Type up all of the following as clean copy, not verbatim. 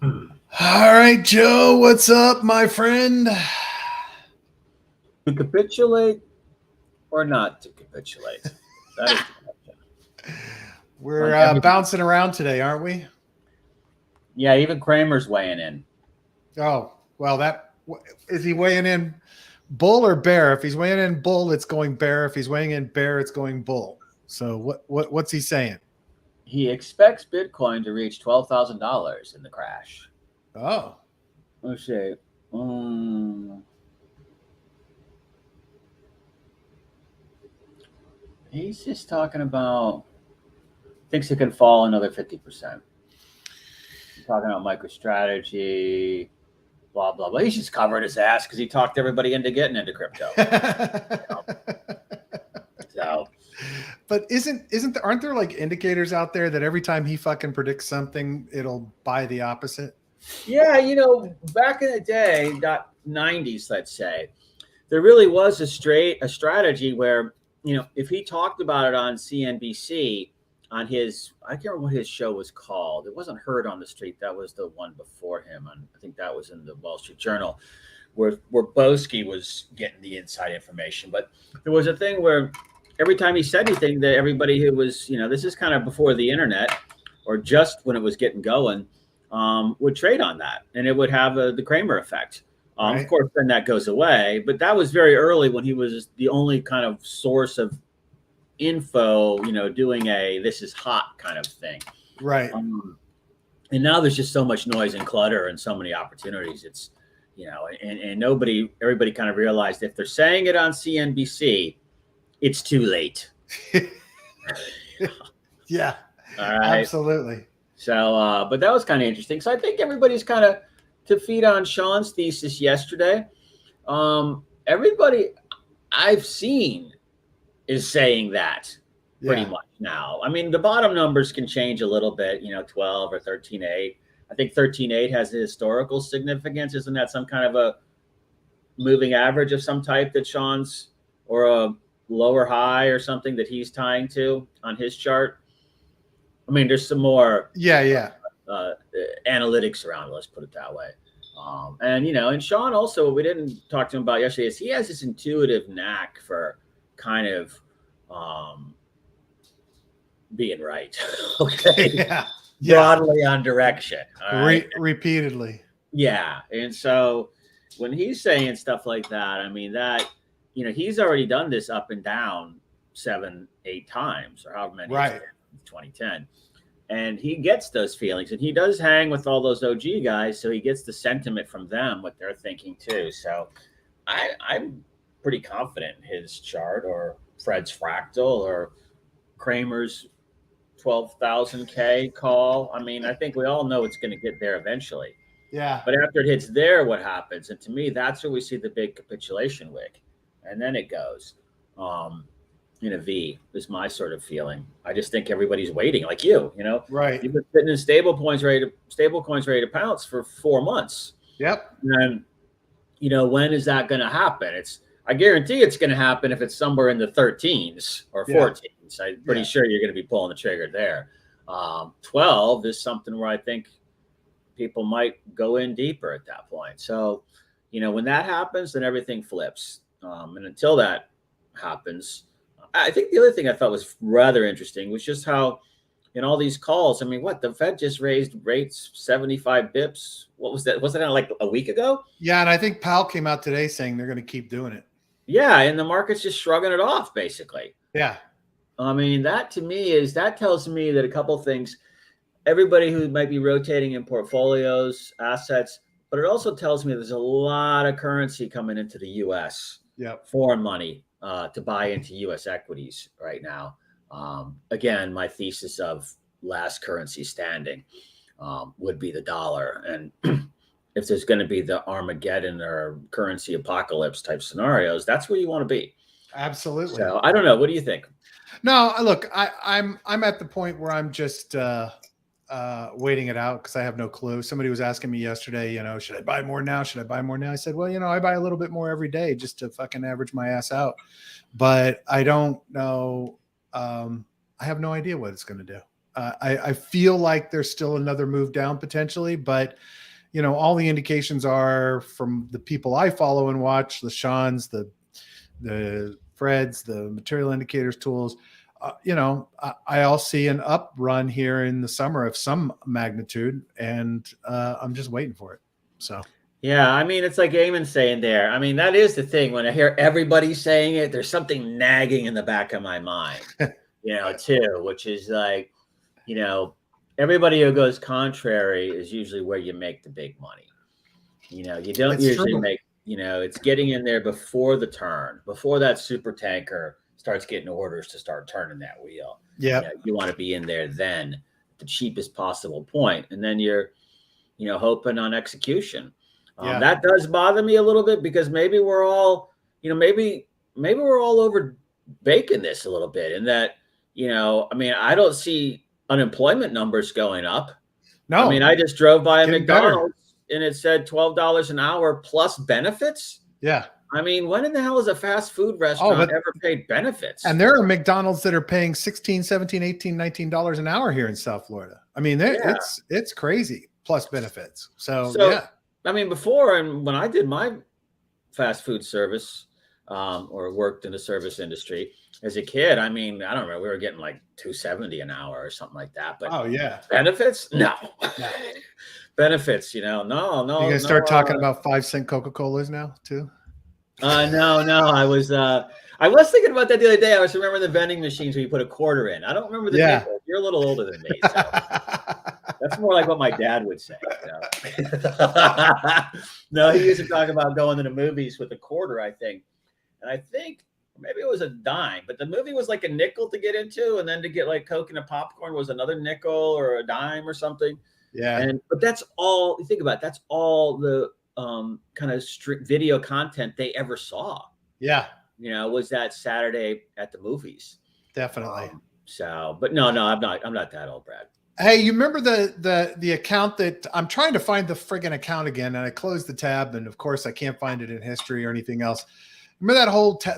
All right, Joe, what's up, my friend? To capitulate or not to capitulate? That is the question. We're bouncing around today, aren't we? Yeah, even Kramer's weighing in. Oh, well, is he weighing in bull or bear? If he's weighing in bull, it's going bear. If he's weighing in bear, it's going bull. So what's he saying? He expects Bitcoin to reach $12,000 in the crash. Oh, Let's see. He's just talking about thinks it can fall another 50%. Talking about MicroStrategy, blah blah blah. He's just covering his ass because he talked everybody into getting into crypto. So, but aren't there like indicators out there that every time he fucking predicts something, it'll buy the opposite? Yeah, back in the day, '90s, let's say, there really was a strategy where if he talked about it on CNBC on his, I can't remember what his show was called. It wasn't Heard on the Street. That was the one before him. And I think that was in the Wall Street Journal where Boski was getting the inside information. But there was a thing where every time he said anything, that everybody who was, this is kind of before the internet or just when it was getting going, would trade on that. And it would have the Kramer effect. Right. Of course, then that goes away. But that was very early when he was the only kind of source of info, doing a this is hot kind of thing. Right. And now there's just so much noise and clutter and so many opportunities. It's, and everybody kind of realized if they're saying it on CNBC, it's too late. Yeah. All right. Absolutely. So, but that was kind of interesting. So I think everybody's kind of, to feed on Sean's thesis yesterday, everybody I've seen is saying that pretty much now. I mean, the bottom numbers can change a little bit, 12 or 13.8. I think 13.8 has a historical significance. Isn't that some kind of a moving average of some type that Sean's, or a lower high or something that he's tying to on his chart? I mean, there's some more analytics around it, let's put it that way. And Sean also, what we didn't talk to him about yesterday, is he has this intuitive knack for kind of being right. Okay. Broadly on direction. Right? Repeatedly. Yeah. And so when he's saying stuff like that, I mean, that, he's already done this up and down 7-8 times or however many, right? 2010. And he gets those feelings, and he does hang with all those OG guys, so he gets the sentiment from them, what they're thinking too. So I'm pretty confident in his chart, or Fred's fractal, or Kramer's 12,000K call. I mean, I think we all know it's going to get there eventually. Yeah. But after it hits there, what happens? And to me, that's where we see the big capitulation wick. And then it goes. In a V is my sort of feeling. I just think everybody's waiting, like you, right. You've been sitting in stable coins ready to pounce for 4 months. Yep. And when is that going to happen? I guarantee it's going to happen if it's somewhere in the 13s or 14s. I'm pretty sure you're going to be pulling the trigger there. 12 is something where I think people might go in deeper at that point. So, when that happens, then everything flips. And until that happens, I think the other thing I thought was rather interesting was just how in all these calls, I mean, the Fed just raised rates 75 bips. What was that? Wasn't that like a week ago? Yeah. And I think Powell came out today saying they're going to keep doing it. Yeah. And the market's just shrugging it off, basically. Yeah. I mean, that tells me that a couple of things, everybody who might be rotating in portfolios, assets, but it also tells me there's a lot of currency coming into the U.S. Yep. Foreign money. To buy into U.S. equities right now. Again, my thesis of last currency standing would be the dollar. And if there's going to be the Armageddon or currency apocalypse type scenarios, that's where you want to be. Absolutely. So I don't know. What do you think? No, look, I'm at the point where I'm just waiting it out because I have no clue. Somebody was asking me yesterday, should I buy more now? Should I buy more now? I said, well, I buy a little bit more every day just to fucking average my ass out. But I don't know. I have no idea what it's going to do. I feel like there's still another move down potentially, but all the indications are from the people I follow and watch, the Sean's, the Freds, the material indicators tools. I all see an up run here in the summer of some magnitude, and I'm just waiting for it. So. Yeah, I mean, it's like Eamon saying there. I mean, that is the thing. When I hear everybody saying it, there's something nagging in the back of my mind, too, which is like, everybody who goes contrary is usually where you make the big money. You don't usually make, it's getting in there before the turn, before that super tanker starts getting orders to start turning that wheel. Yeah. You want to be in there then at the cheapest possible point. And then you're, hoping on execution. That does bother me a little bit because maybe we're all, maybe we're all over baking this a little bit, and that, I don't see unemployment numbers going up. No, I mean, I just drove by a McDonald's better. and it said $12 an hour plus benefits. Yeah. I mean, when in the hell has a fast food restaurant ever paid benefits? And there are McDonald's that are paying $16, $17, $18, $19 an hour here in South Florida. I mean, it's crazy plus benefits. So yeah. I mean, before, and when I did my fast food service or worked in the service industry as a kid, I mean, I don't remember, we were getting like $2.70 an hour or something like that. But benefits? No. Benefits, no. You guys start talking about 5-cent Coca-Colas now too? No. I was thinking about that the other day. I was remembering the vending machines where you put a quarter in. I don't remember the nickel. You're a little older than me, so that's more like what my dad would say. No, he used to talk about going to the movies with a quarter, I think. And I think maybe it was a dime, but the movie was like a nickel to get into, and then to get like Coke and a popcorn was another nickel or a dime or something. Yeah. But that's all you think about it, that's all the kind of strict video content they ever saw. Yeah. Was that Saturday at the movies. Definitely. But no, I'm not that old, Brad. Hey, you remember the account that I'm trying to find the friggin' account again, and I closed the tab, and of course I can't find it in history or anything else. Remember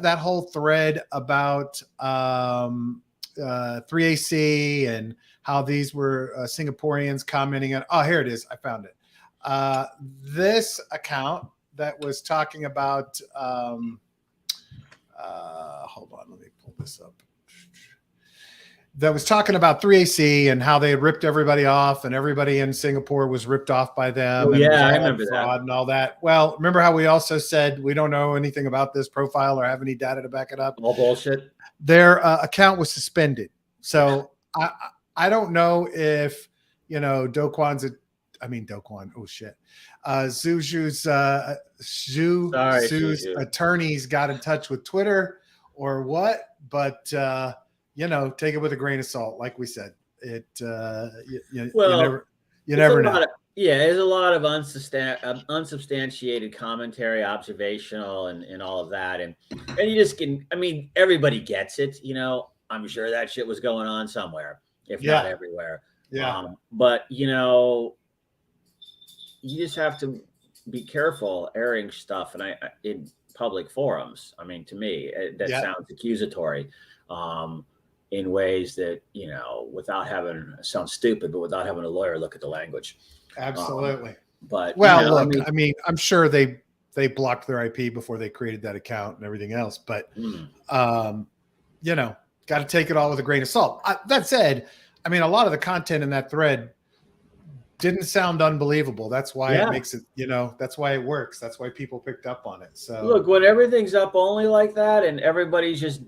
that whole thread about 3AC and how these were Singaporeans commenting on? Oh, here it is. I found it. This account that was talking about. Hold on, let me pull this up. That was talking about 3AC and how they had ripped everybody off, and everybody in Singapore was ripped off by them. Oh, yeah, I remember that. And all that. Well, remember how we also said we don't know anything about this profile or have any data to back it up? All bullshit. Their account was suspended. So I don't know if, Do Kwon's Zhu's attorneys got in touch with Twitter or what, but take it with a grain of salt. Like we said, you never know. There's a lot of unsubstantiated commentary, observational, and all of that, and you just can. I mean, everybody gets it. I'm sure that shit was going on somewhere, if not everywhere. Yeah. But you just have to be careful airing stuff, and in public forums. I mean, to me, that sounds accusatory. In ways that, without having sound stupid, but without having a lawyer look at the language. Absolutely. But look, I'm sure they blocked their IP before they created that account and everything else, but got to take it all with a grain of salt. That said, I mean, a lot of the content in that thread didn't sound unbelievable. That's why it makes it, that's why it works. That's why people picked up on it. So look, when everything's up only like that and everybody's just,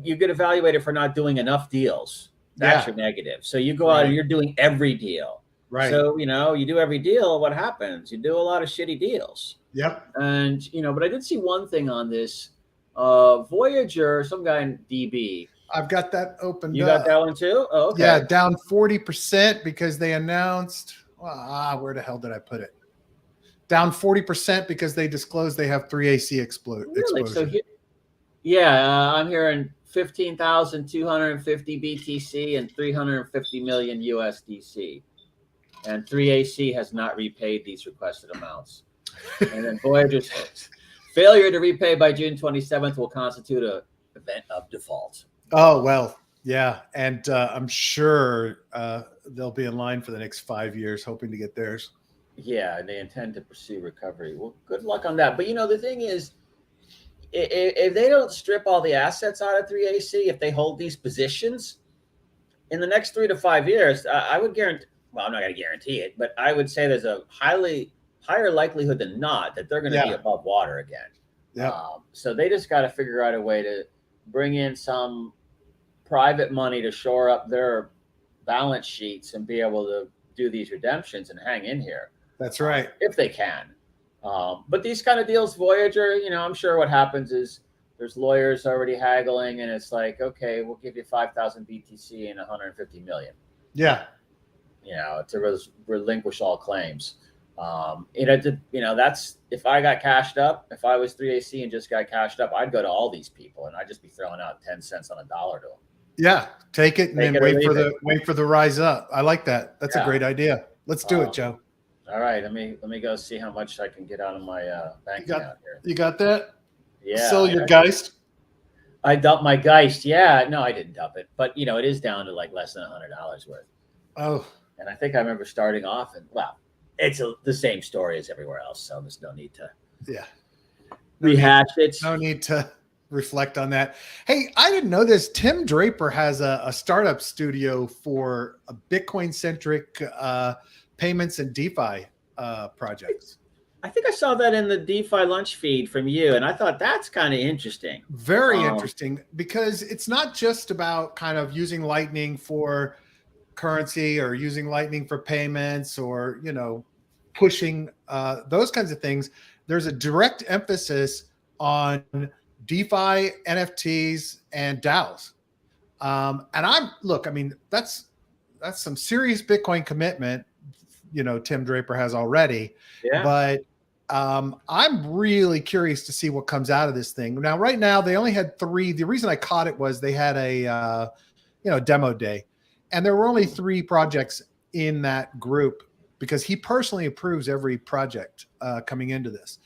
you get evaluated for not doing enough deals. That's your negative. So you go out and you're doing every deal. Right. So, you do every deal. What happens? You do a lot of shitty deals. Yep. And, but I did see one thing on this. Voyager, some guy in DB. I've got that opened. You got that one too? Oh, okay. Yeah, down 40% because they announced. Where the hell did I put it? Down 40% because they disclosed they have 3AC explosion. So I'm hearing 15,250 BTC and 350 million USDC. And 3AC has not repaid these requested amounts. And then Voyager says, failure to repay by June 27th will constitute an event of default. Oh, well, Yeah, and I'm sure they'll be in line for the next 5 years, hoping to get theirs. Yeah, and they intend to pursue recovery. Well, good luck on that. But the thing is, if they don't strip all the assets out of 3AC, if they hold these positions in the next 3 to 5 years, I would guarantee. Well, I'm not going to guarantee it, but I would say there's a higher likelihood than not that they're going to be Yeah, above water again. yeah, So they just got to figure out a way to bring in some private money to shore up their balance sheets and be able to do these redemptions and hang in here that's right. if they can. But these kind of deals, Voyager, I'm sure what happens is there's lawyers already haggling, and it's like, okay, we'll give you 5,000 BTC and 150 million. Yeah, To relinquish all claims. That's if I got cashed up. If I was 3AC and just got cashed up, I'd go to all these people and I'd just be throwing out 10 cents on a dollar to them. yeah. Take it and Take then it or wait for the rise up. I like that. That's a great idea. Let's do it, Joe. All right, let me go see how much I can get out of my bank account here. You got that? Yeah. Sell your Geist. I dumped my Geist. Yeah, no, I didn't dump it, but it is down to like less than $100 worth. Oh, and I think I remember starting off, and it's the same story as everywhere else, so there's no need to rehash it. No need to reflect on that. Hey, I didn't know this. Tim Draper has a startup studio for a Bitcoin-centric payments and DeFi projects. I think I saw that in the DeFi lunch feed from you, and I thought that's kind of interesting. Very interesting, because it's not just about kind of using Lightning for currency or using Lightning for payments or, pushing those kinds of things. There's a direct emphasis on DeFi, NFTs, and DAOs. That's some serious Bitcoin commitment, Tim Draper has already. Yeah. But I'm really curious to see what comes out of this thing. Now, right now, they only had 3. The reason I caught it was they had a, demo day. And there were only 3 projects in that group because he personally approves every project coming into this.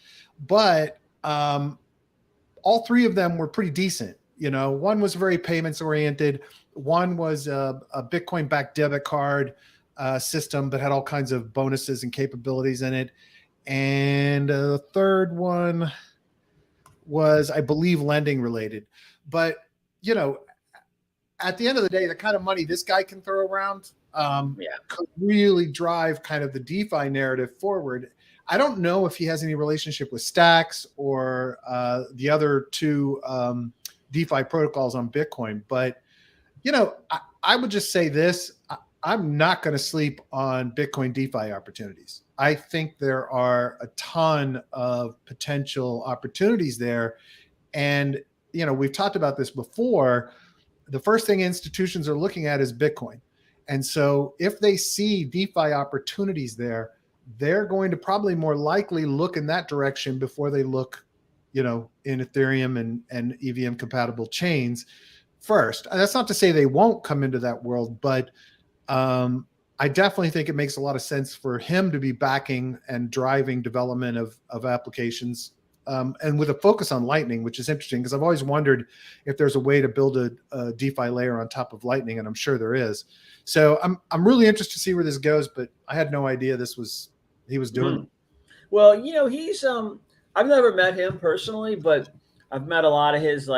But all 3 of them were pretty decent. One was very payments oriented. One was a Bitcoin-backed debit card system that had all kinds of bonuses and capabilities in it. And the third one was, I believe, lending related. But, at the end of the day, the kind of money this guy can throw around could really drive kind of the DeFi narrative forward. I don't know if he has any relationship with Stacks or the other 2 DeFi protocols on Bitcoin. But, I would just say this. I'm not going to sleep on Bitcoin DeFi opportunities. I think there are a ton of potential opportunities there. And, we've talked about this before. The first thing institutions are looking at is Bitcoin. And so if they see DeFi opportunities there, they're going to probably more likely look in that direction before they look, in Ethereum and EVM compatible chains first. And that's not to say they won't come into that world, but I definitely think it makes a lot of sense for him to be backing and driving development of applications, and with a focus on Lightning, which is interesting because I've always wondered if there's a way to build a DeFi layer on top of Lightning, and I'm sure there is. So I'm really interested to see where this goes, but I had no idea he was doing. Well, he's I've never met him personally, but I've met a lot of his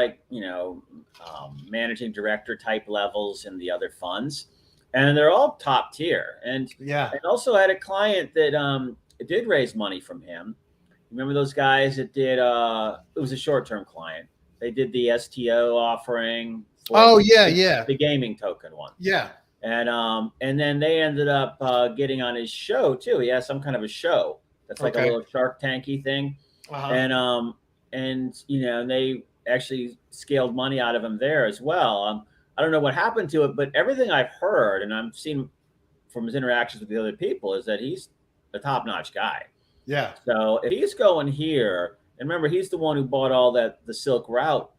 managing director type levels in the other funds. And they're all top tier. And I also had a client that did raise money from him. Remember those guys that did? It was a short-term client. They did the STO offering. The gaming token one. Yeah. And then they ended up getting on his show too. He has some kind of a show that's like a little Shark Tanky thing. And they actually scaled money out of him there as well. I don't know what happened to it, but everything I've heard and I've seen from his interactions with the other people is that he's a top-notch guy. Yeah. So if he's going here, and remember, he's the one who bought all the Silk Route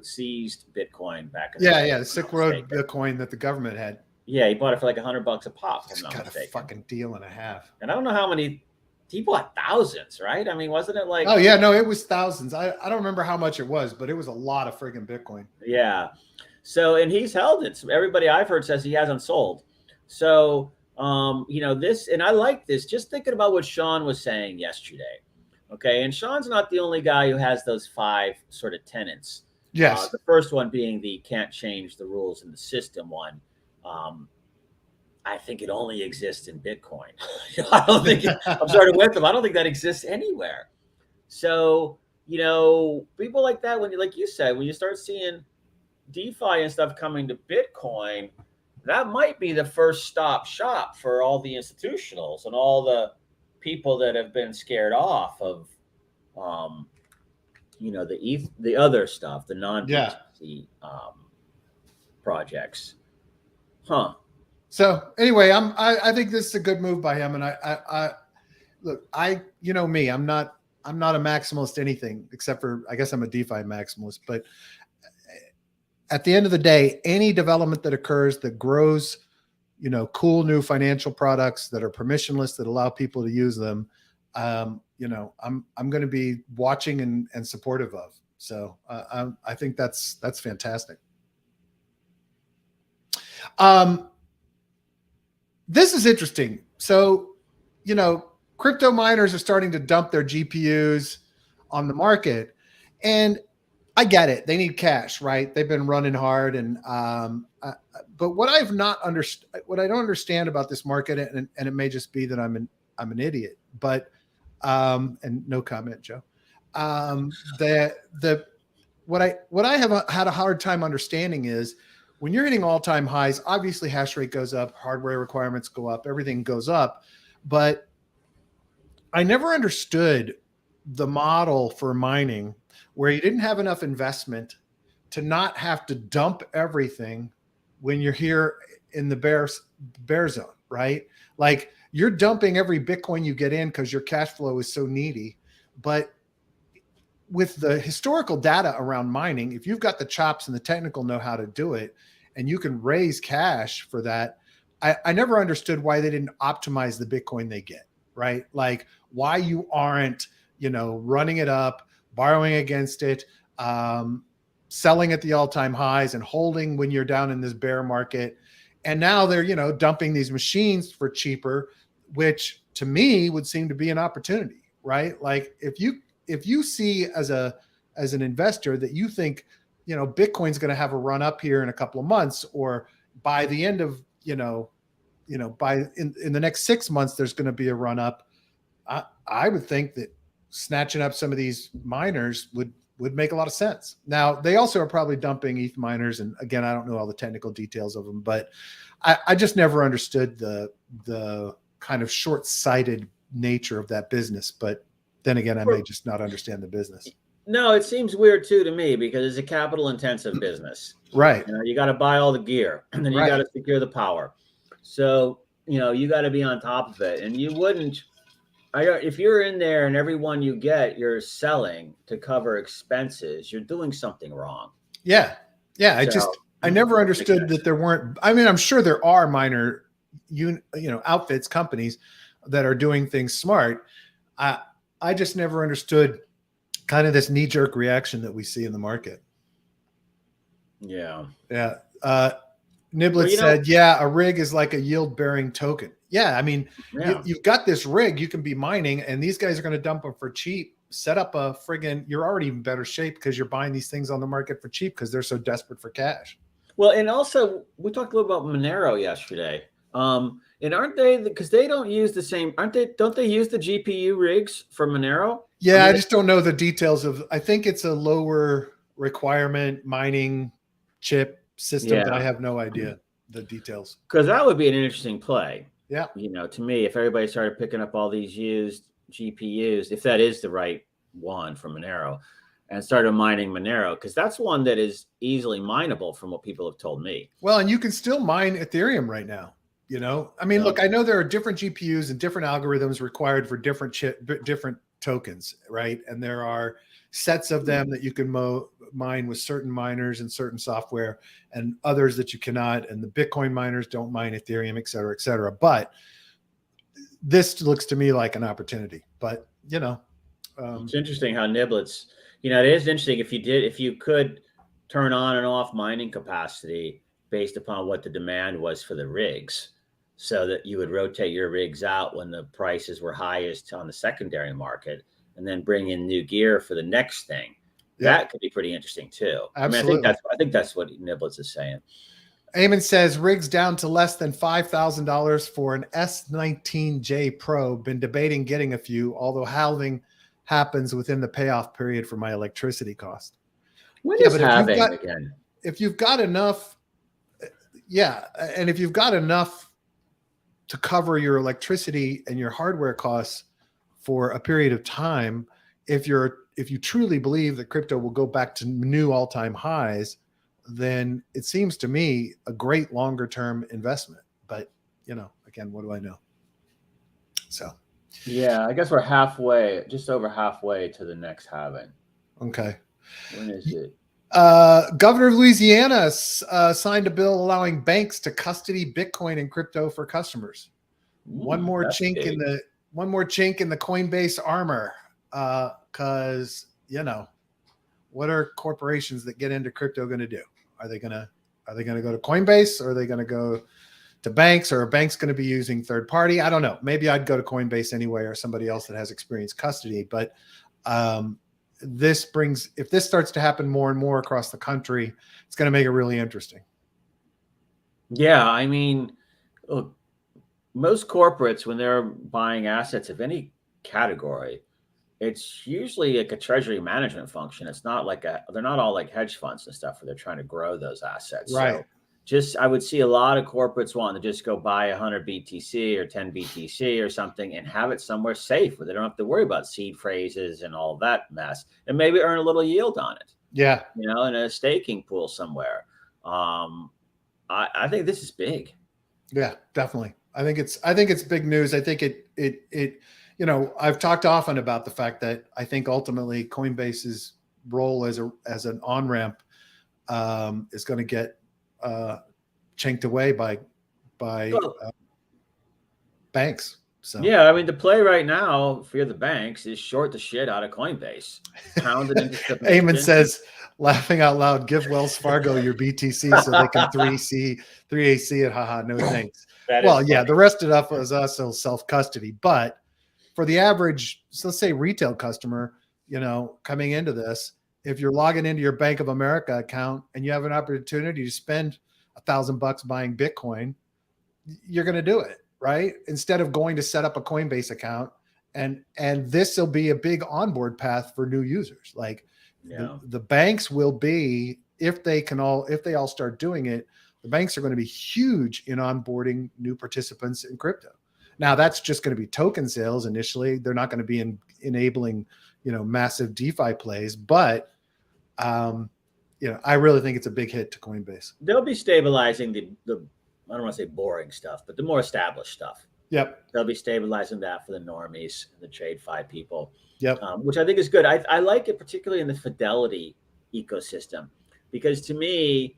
seized Bitcoin back in the day. The Silk Road Bitcoin that the government had. Yeah, he bought it for like $100 a pop. It's got a fucking deal and a half. And I don't know how many. He bought thousands, right? I mean, wasn't it like? Oh yeah, no, it was thousands. I don't remember how much it was, but it was a lot of friggin' Bitcoin. Yeah. So, and he's held it. So everybody I've heard says he hasn't sold. So, this, and I like this, just thinking about what Sean was saying yesterday. Okay. And Sean's not the only guy who has those 5 sort of tenets. Yes. The first one being the can't change the rules in the system one. I think it only exists in Bitcoin. I don't think I'm starting with them. I don't think that exists anywhere. So, people like that, like you said, when you start seeing DeFi and stuff coming to Bitcoin, that might be the first stop shop for all the institutionals and all the people that have been scared off of, the other stuff, the non-BTC projects. Huh. So anyway, I think this is a good move by him. And I look, me, I'm not a maximalist anything except for, I guess I'm a DeFi maximalist, but at the end of the day, any development that occurs that grows, cool new financial products that are permissionless, that allow people to use them, I'm going to be watching and supportive of. So I think that's fantastic. This is interesting. So, crypto miners are starting to dump their GPUs on the market, and I get it. They need cash, right? They've been running hard, and but what I don't understand about this market, and it may just be that I'm an idiot, but and no comment, Joe. What I have had a hard time understanding is, when you're hitting all-time highs, obviously hash rate goes up, hardware requirements go up, everything goes up. But I never understood the model for mining where you didn't have enough investment to not have to dump everything when you're here in the bear zone, right? Like, you're dumping every Bitcoin you get in because your cash flow is so needy. But with the historical data around mining, if you've got the chops and the technical know-how to do it, and you can raise cash for that, I never understood why they didn't optimize the Bitcoin they get, right? Like, why you aren't, running it up, borrowing against it, selling at the all-time highs and holding when you're down in this bear market. And now they're, dumping these machines for cheaper, which to me would seem to be an opportunity, right? Like, if you see as an investor that you think, Bitcoin's going to have a run up here in a couple of months, or by the end of, in the next 6 months, there's going to be a run up. I would think that snatching up some of these miners would make a lot of sense. Now, they also are probably dumping ETH miners. And again, I don't know all the technical details of them, but I just never understood the kind of short-sighted nature of that business. But then again, I may just not understand the business. No, it seems weird too to me, because it's a capital intensive business. Right. You got to buy all the gear, and then you got to secure the power. So, you got to be on top of it. And you wouldn't, if you're in there and every one you get, you're selling to cover expenses, you're doing something wrong. Yeah. Yeah. I never understood that there weren't, I'm sure there are minor, outfits, companies that are doing things smart. I just never understood kind of this knee-jerk reaction that we see in the market. Yeah. Yeah. Niblet said, a rig is like a yield-bearing token. Yeah. You've got this rig, you can be mining, and these guys are going to dump them for cheap. Set up a you're already in better shape because you're buying these things on the market for cheap because they're so desperate for cash. Well, and also we talked a little about Monero yesterday. And aren't they, because they don't use the same, don't they use the GPU rigs for Monero? Yeah, I just don't know the details I think it's a lower requirement mining chip system, but I have no idea the details. Because that would be an interesting play. Yeah. To me, if everybody started picking up all these used GPUs, if that is the right one for Monero, and started mining Monero, because that's one that is easily mineable from what people have told me. Well, and you can still mine Ethereum right now. Look, I know there are different GPUs and different algorithms required for different tokens, right? And there are sets of them that you can mine with certain miners and certain software, and others that you cannot. And the Bitcoin miners don't mine Ethereum, et cetera, et cetera. But this looks to me like an opportunity. But, it's interesting how Niblets, it is interesting if you could turn on and off mining capacity based upon what the demand was for the rigs, so that you would rotate your rigs out when the prices were highest on the secondary market, and then bring in new gear for the next thing. Yep. That could be pretty interesting too. Absolutely. I think that's what Niblets is saying. Eamon says rigs down to less than $5,000 for an S19J Pro. Been debating getting a few, although halving happens within the payoff period for my electricity cost. When is halving again? If you've got enough, yeah, and if you've got enough to cover your electricity and your hardware costs for a period of time, if you truly believe that crypto will go back to new all-time highs, then it seems to me a great longer term investment. But again, what do I know? So yeah, I guess we're halfway, just over halfway to the next halving. Okay. When is it? Governor of Louisiana signed a bill allowing banks to custody Bitcoin and crypto for customers. One more chink in the Coinbase armor. Because what are corporations that get into crypto going to do? Are they going to go to Coinbase, or are they going to go to banks, or are banks going to be using third party? I don't know. Maybe I'd go to Coinbase anyway, or somebody else that has experienced custody. But if this starts to happen more and more across the country, it's going to make it really interesting. Yeah, I mean, look, most corporates, when they're buying assets of any category, it's usually like a treasury management function. It's not like they're not all like hedge funds and stuff where they're trying to grow those assets. Right. So I would see a lot of corporates wanting to just go buy 100 BTC or 10 BTC or something and have it somewhere safe where they don't have to worry about seed phrases and all that mess, and maybe earn a little yield on it. Yeah. In a staking pool somewhere. I think this is big. Yeah, definitely. I think it's big news. I think it I've talked often about the fact that I think ultimately Coinbase's role as an on-ramp is going to get chinked away by banks. So yeah, I mean, the play right now for the banks is short the shit out of Coinbase. Pound it into submission. Eamon says, laughing out loud, give Wells Fargo your BTC so they can 3AC it. Haha, no thanks. Well, yeah, the rest of it is also self-custody. But for the average, so let's say retail customer, coming into this, if you're logging into your Bank of America account and you have an opportunity to spend $1,000 buying Bitcoin, you're going to do it, right? Instead of going to set up a Coinbase account, and this will be a big onboard path for new users. Like the banks will be, if they all start doing it, the banks are going to be huge in onboarding new participants in crypto. Now that's just going to be token sales initially. They're not going to be enabling, massive DeFi plays, but I really think it's a big hit to Coinbase. They'll be stabilizing the I don't want to say boring stuff, but the more established stuff. Yep. They'll be stabilizing that for the normies, the TradeFi people. Yep. Which I think is good. I like it particularly in the Fidelity ecosystem, because to me,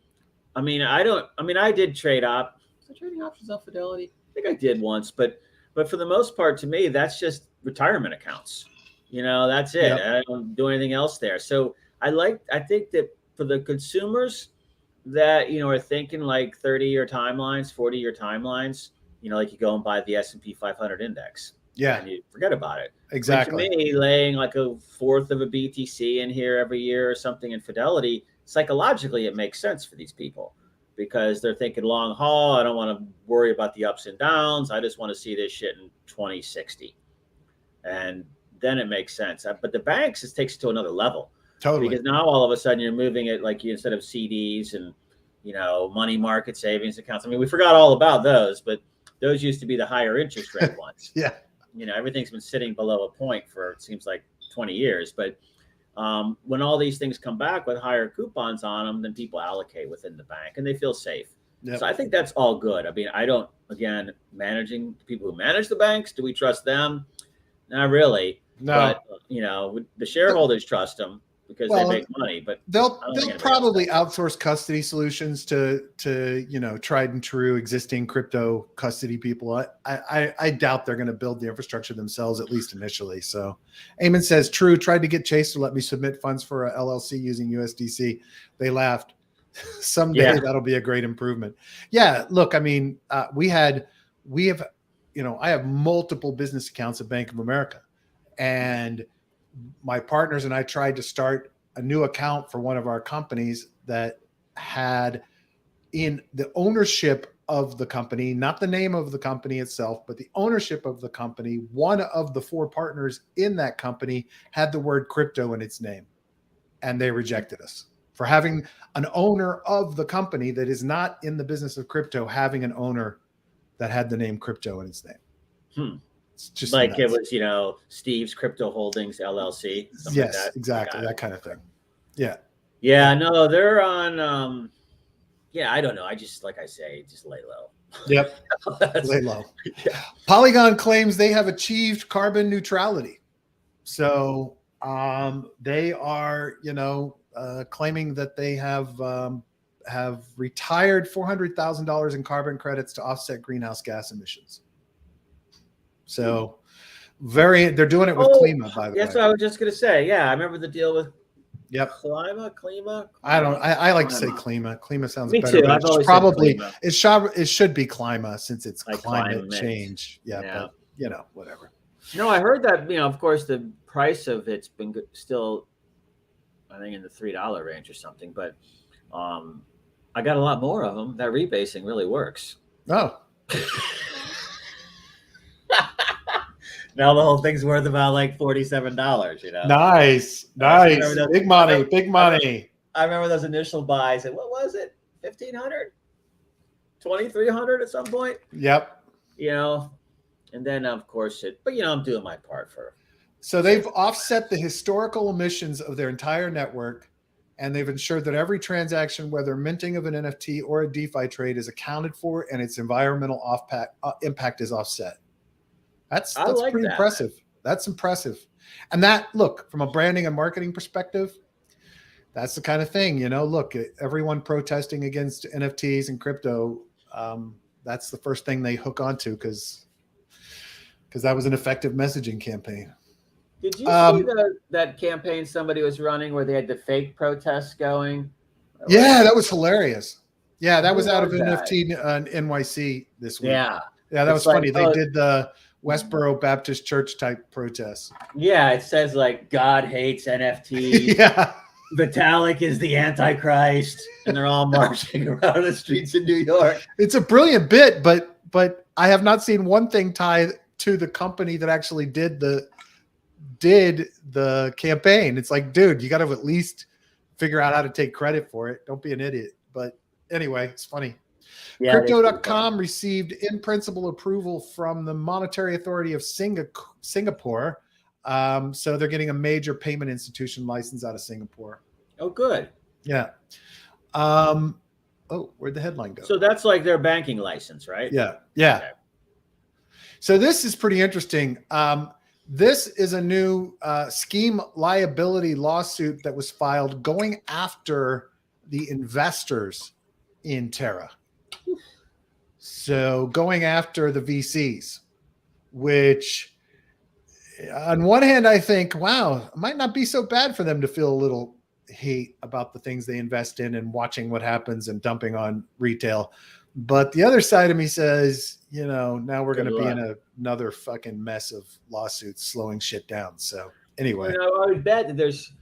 I did trade up. Was I trading options on Fidelity? I think I did once, but for the most part, to me, that's just retirement accounts. That's it. Yep. I don't do anything else there. So I think that for the consumers that, are thinking like 30-year timelines, 40-year timelines, like you go and buy the S&P 500 index. Yeah. And you forget about it. Exactly. To me, laying like a fourth of a BTC in here every year or something in Fidelity, psychologically, it makes sense for these people, because they're thinking long haul. I don't want to worry about the ups and downs. I just want to see this shit in 2060. And then it makes sense. But the banks, it takes it to another level. Totally. Because now all of a sudden you're moving it, like, instead of CDs and, money market savings accounts. I mean, we forgot all about those, but those used to be the higher interest rate ones. Yeah. Everything's been sitting below a point for, it seems like 20 years. But when all these things come back with higher coupons on them, then people allocate within the bank and they feel safe. Yep. So I think that's all good. I mean, managing people who manage the banks, do we trust them? Not really. No. But, the shareholders trust them. because they make money. But they'll probably outsource custody solutions to tried and true existing crypto custody people. I doubt they're going to build the infrastructure themselves, at least initially. So Eamon says, true, tried to get Chase to let me submit funds for a LLC using USDC. They laughed. Someday that'll be a great improvement. Yeah, look, I mean, I have multiple business accounts at Bank of America, and my partners and I tried to start a new account for one of our companies that had in the ownership of the company, not the name of the company itself, but the ownership of the company. One of the 4 partners in that company had the word crypto in its name, and they rejected us for having an owner of the company that is not in the business of crypto, having an owner that had the name crypto in its name. It's just like nuts. It was, Steve's Crypto Holdings LLC. Yes, like that. Exactly. That kind of thing. Yeah. Yeah, no, they're on, I don't know. I just, like I say, just lay low. Yep. Lay low. Yeah. Polygon claims they have achieved carbon neutrality. So they are, claiming that they have retired $400,000 in carbon credits to offset greenhouse gas emissions. So they're doing it with Klima, by the way. That's what I was just going to say. Yeah, I remember the deal with Klima. I like to say Klima. Klima sounds Me better. Too. I've always probably said it should be Klima since it's like climate change. Yeah, but whatever. No, I heard that, of course, the price of it's been still, I think, in the $3 range or something. But I got a lot more of them. That rebasing really works. Oh. Now the whole thing's worth about like $47. Nice. Big money. I remember those initial buys. And what was it? 1,500, 2,300 at some point. Yep. And then of course but I'm doing my part for. So they've offset the historical emissions of their entire network, and they've ensured that every transaction, whether minting of an NFT or a DeFi trade, is accounted for and its environmental impact is offset. That's like pretty impressive. That's impressive. And that, look, from a branding and marketing perspective, that's the kind of thing, look, everyone protesting against NFTs and crypto, that's the first thing they hook onto because that was an effective messaging campaign. Did you see that campaign somebody was running where they had the fake protests going? Yeah, that was hilarious. Yeah, that was out of NFT NYC this week. Yeah, that was funny. They did the Westboro Baptist Church type protests. Yeah, it says like God hates NFTs. Yeah. Vitalik is the Antichrist, and they're all marching around the streets in New York. It's a brilliant bit, but I have not seen one thing tied to the company that actually did the campaign. It's like, dude, you got to at least figure out how to take credit for it. Don't be an idiot. But anyway, it's funny. Yeah, Crypto.com received in-principle approval from the Monetary Authority of Singapore. So they're getting a major payment institution license out of Singapore. Oh, good. Yeah. Where'd the headline go? So that's like their banking license, right? Yeah. Okay. So this is pretty interesting. This is a new scheme liability lawsuit that was filed going after the investors in Terra. So going after the VCs, which on one hand, I think, wow, it might not be so bad for them to feel a little hate about the things they invest in and watching what happens and dumping on retail. But the other side of me says, now we're going to be in another fucking mess of lawsuits slowing shit down. So anyway, I would bet that there's,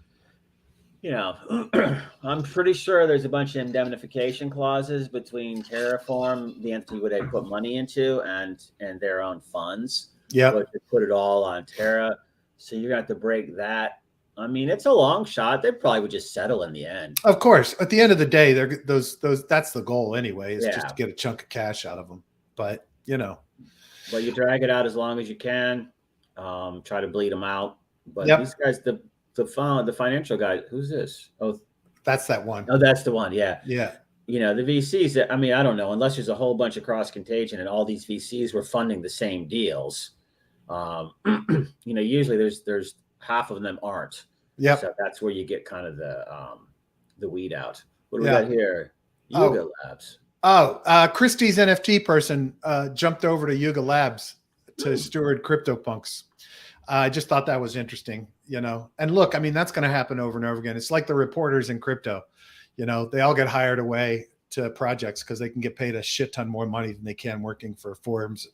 I'm pretty sure there's a bunch of indemnification clauses between Terraform, the entity where they put money into, and their own funds. Yeah, but they put it all on Terra, so you're gonna have to break that. I mean, it's a long shot. They probably would just settle in the end. Of course, at the end of the day, they're those. That's the goal anyway. Is just to get a chunk of cash out of them. But but you drag it out as long as you can. Try to bleed them out. But these guys, the financial guy, who's this? Oh, that's that one. Oh, that's the one. Yeah. Yeah. The VCs, I mean, I don't know, unless there's a whole bunch of cross contagion and all these VCs were funding the same deals. Usually there's half of them aren't. Yep. So that's where you get kind of the weed out. What do we Yeah. got here? Oh. Yuga Labs. Christie's NFT person jumped over to Yuga Labs to steward CryptoPunks. I just thought that was interesting, you know. And look, I mean, that's going to happen over and over again. It's like the reporters in crypto, you know, they all get hired away to projects because they can get paid a shit ton more money than they can working for Forbes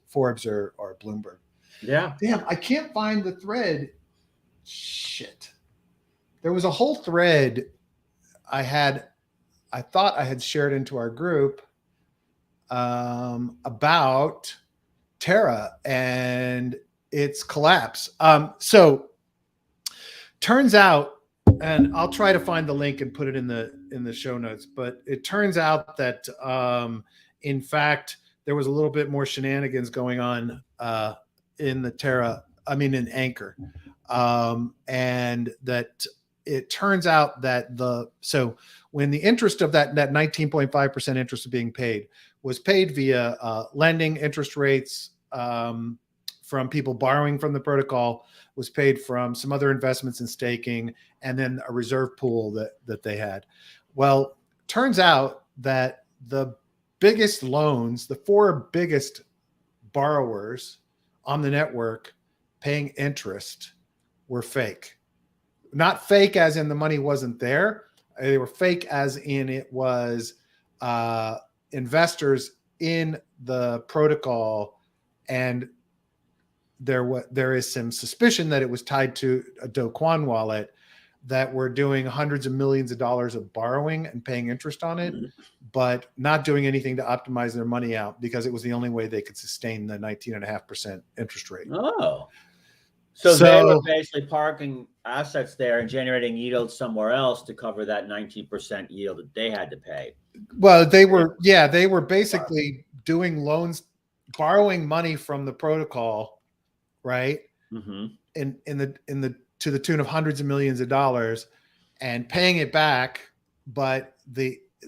or Bloomberg. Yeah. Damn, I can't find the thread. Shit. There was a whole thread I thought I had shared into our group about Terra and its collapse. So turns out, and I'll try to find the link and put it in the show notes, but it turns out that in fact there was a little bit more shenanigans going on in the Terra, in Anchor, and that it turns out that when the interest of that 19.5% interest being paid was paid via lending interest rates from people borrowing from the protocol, was paid from some other investments in staking, and then a reserve pool that they had. Well, turns out that the biggest loans, the 4 biggest borrowers on the network paying interest, were fake. Not fake as in the money wasn't there. They were fake as in it was investors in the protocol, and there is some suspicion that it was tied to a Do Kwon wallet that were doing hundreds of millions of dollars of borrowing and paying interest on it, but not doing anything to optimize their money out because it was the only way they could sustain the 19.5% interest rate. Oh. So they were basically parking assets there and generating yield somewhere else to cover that 19% yield that they had to pay. Well, they were basically doing loans, borrowing money from the protocol, right? Mm-hmm. To the tune of hundreds of millions of dollars, and paying it back, but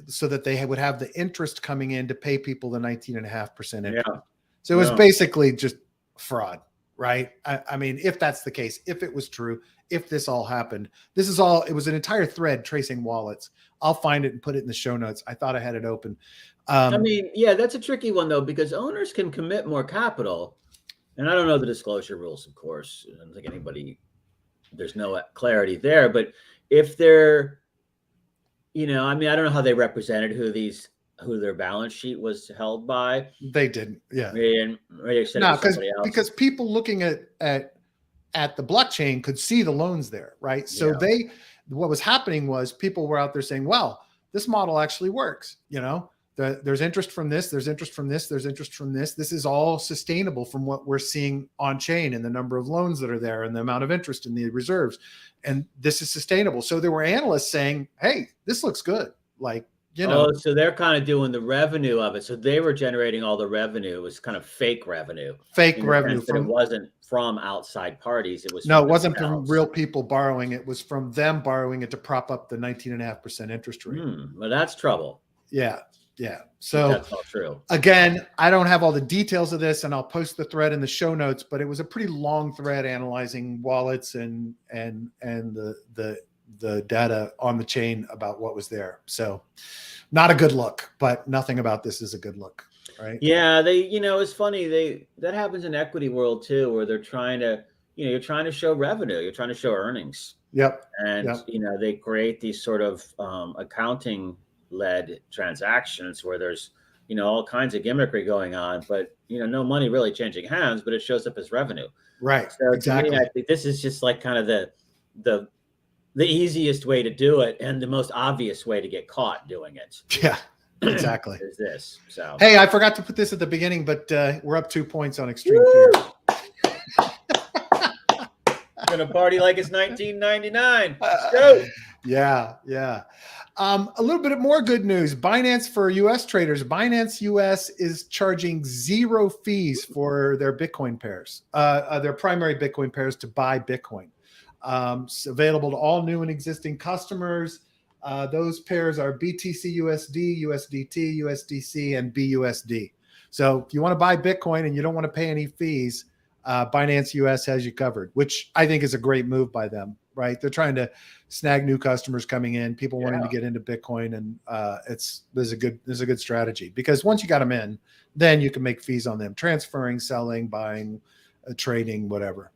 so that they would have the interest coming in to pay people the 19.5% interest. Yeah. So it was basically just fraud. Right. I mean, if that's the case, if it was true, if this all happened, it was an entire thread tracing wallets. I'll find it and put it in the show notes. I thought I had it open. That's a tricky one, though, because owners can commit more capital. And I don't know the disclosure rules, of course. I don't think there's no clarity there. But if they're, I don't know how they represented who their balance sheet was held by. They didn't. Yeah. Because people looking at the blockchain could see the loans there, right? So what was happening was people were out there saying, well, this model actually works. There's interest from this, there's interest from this, there's interest from this. This is all sustainable from what we're seeing on chain and the number of loans that are there and the amount of interest in the reserves. And this is sustainable. So there were analysts saying, hey, this looks good. So they're kind of doing the revenue of it. So they were generating all the revenue. It was kind of fake revenue. It wasn't from outside parties. It wasn't from real people borrowing. It was from them borrowing it to prop up the 19.5% interest rate. Well, that's trouble. Yeah. Yeah. So that's not true. Again, I don't have all the details of this, and I'll post the thread in the show notes, but it was a pretty long thread analyzing wallets and the data on the chain about what was there. So not a good look, but nothing about this is a good look, right? Yeah. It's funny. That happens in equity world too, where they're trying to, you're trying to show revenue, you're trying to show earnings. Yep. And, they create these sort of accounting led transactions where there's, all kinds of gimmickry going on, but, no money really changing hands, but it shows up as revenue. Right. So exactly. To me, I think this is just like kind of the easiest way to do it and the most obvious way to get caught doing it. Yeah, exactly. Is this. So hey, I forgot to put this at the beginning, but we're up 2 points on Extreme Fear. Gonna party like it's 1999. Let's go. Yeah. A little bit more good news. Binance for US traders. Binance US is charging 0 fees for their Bitcoin pairs, their primary Bitcoin pairs to buy Bitcoin. It's available to all new and existing customers. Those pairs are BTC USD, USDT, USDC, and BUSD. So if you want to buy Bitcoin and you don't want to pay any fees, Binance US has you covered, which I think is a great move by them. right? They're trying to snag new customers coming in, people wanting to get into Bitcoin, and this is a good strategy, because once you got them in, then you can make fees on them transferring, selling, buying, trading, whatever.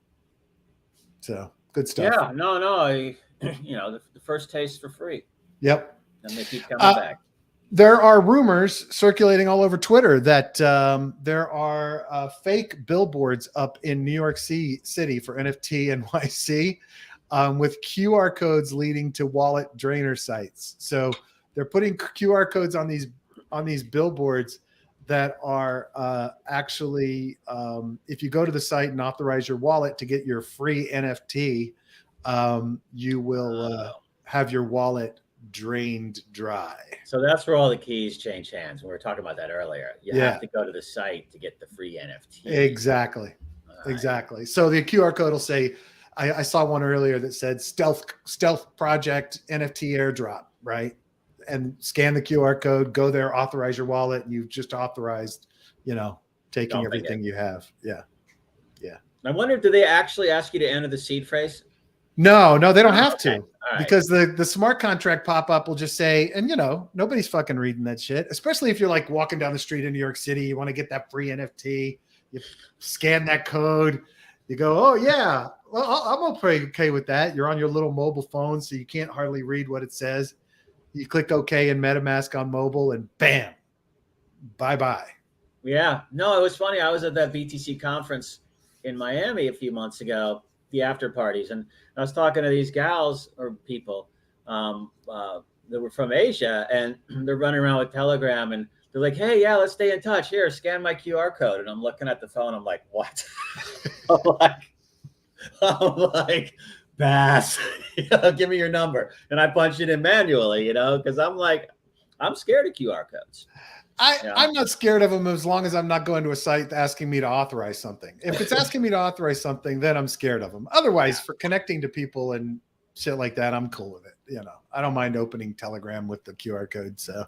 So good stuff. Yeah, no, the first taste for free. Yep. And they keep coming back. There are rumors circulating all over Twitter that there are fake billboards up in New York City for NFT NYC with QR codes leading to wallet drainer sites. So they're putting QR codes on these billboards that are actually, if you go to the site and authorize your wallet to get your free NFT, you will have your wallet drained dry. So that's where all the keys change hands. We were talking about that earlier. You have to go to the site to get the free NFT. Exactly. Right. Exactly. So the QR code will say, I saw one earlier that said stealth project NFT airdrop, right? And scan the QR code, go there, authorize your wallet, and you've just authorized, taking everything you have. Yeah. Yeah. I wonder, do they actually ask you to enter the seed phrase? No, they don't have to. Right. Because the smart contract pop-up will just say, and nobody's fucking reading that shit, especially if you're like walking down the street in New York City, you want to get that free NFT, you scan that code, you go, oh yeah, well, I'm okay with that. You're on your little mobile phone, so you can't hardly read what it says. You click OK in MetaMask on mobile, and bam, bye-bye. Yeah, no, it was funny. I was at that BTC conference in Miami a few months ago, the after parties, and I was talking to these gals or people that were from Asia, and they're running around with Telegram, and they're like, hey, yeah, let's stay in touch. Here, scan my QR code. And I'm looking at the phone. I'm like, what? I'm like, Bass, give me your number. And I punch it in manually, because I'm like, I'm scared of QR codes. I'm not scared of them as long as I'm not going to a site asking me to authorize something. If it's asking me to authorize something, then I'm scared of them. Otherwise, for connecting to people and shit like that, I'm cool with it. I don't mind opening Telegram with the QR code. So,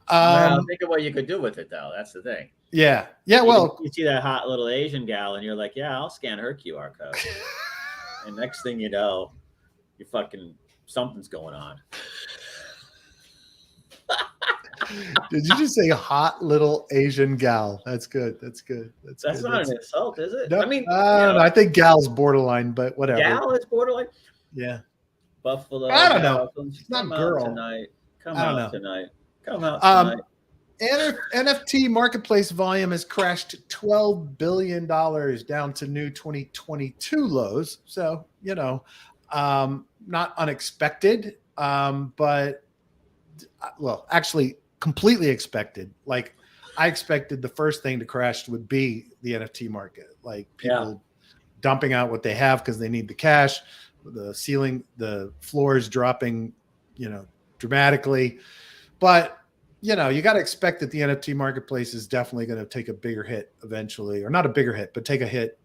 think of what you could do with it, though. That's the thing. Yeah. Well, you see that hot little Asian gal, and you're like, yeah, I'll scan her QR code. And next thing you know, you fucking something's going on. Did you just say hot little Asian gal? That's good. That's not an insult, is it? No, I mean, I think gal's borderline, but whatever. Gal is borderline. Yeah. Buffalo. I don't know. It's not girl. Tonight. Come out tonight. NFT marketplace volume has crashed $12 billion down to new 2022 lows. So, not unexpected, but actually completely expected. Like, I expected the first thing to crash would be the NFT market, like people dumping out what they have because they need the cash, the floors dropping, dramatically. But, you got to expect that the NFT marketplace is definitely going to take a bigger hit eventually, or not a bigger hit, but take a hit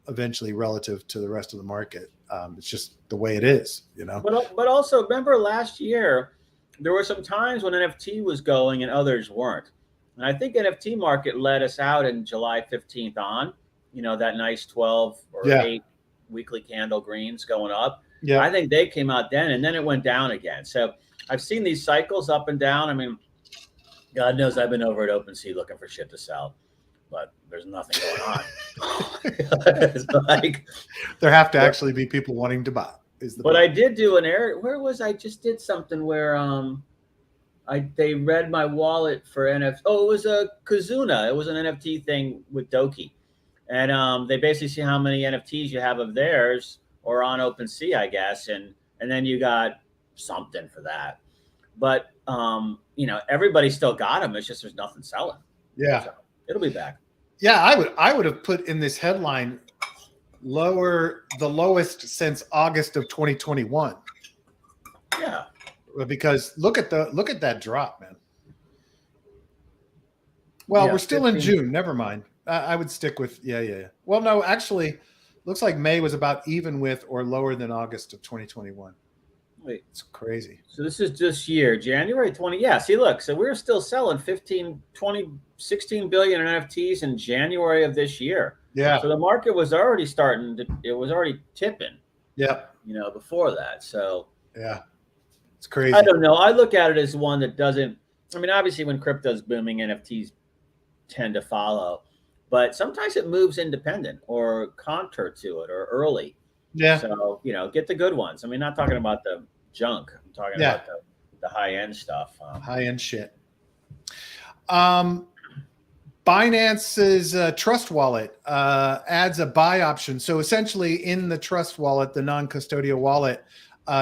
eventually relative to the rest of the market. It's just the way it is, But also, remember last year, there were some times when NFT was going and others weren't. And I think NFT market led us out in July 15th on, that nice 12 or 8 weekly candle greens going up. Yeah. I think they came out then, and then it went down again. So I've seen these cycles up and down. I mean, God knows I've been over at OpenSea looking for shit to sell, but there's nothing going on. It's like, there have to actually be people wanting to buy. But I did do an area. Where was I? Just did something where they read my wallet for NFT. Oh, it was a Kazuna. It was an NFT thing with Doki, and they basically see how many NFTs you have of theirs or on OpenSea, I guess, and then you got something for that. But everybody still got them. It's just there's nothing selling. Yeah, so it'll be back. Yeah, I would have put in this headline, the lowest since August of 2021. Yeah, because look at that drop, man. Well, we're still 15. In June. Never mind. I would stick with yeah. Well, no, actually, looks like May was about even with or lower than August of 2021. Wait, it's crazy. So this is this year, January 20. Yeah, see, look, so we're still selling 16 billion in NFTs in January of this year. Yeah. So the market was already tipping. Yeah. before that. So Yeah. It's crazy. I don't know. I look at it as one that doesn't, I mean, obviously when crypto's booming, NFTs tend to follow, but sometimes it moves independent or counter to it or early. Yeah. So, get the good ones. I mean, not talking about the junk. I'm talking about the high end stuff. High end shit. Binance's Trust Wallet adds a buy option. So essentially, in the Trust Wallet, the non-custodial wallet,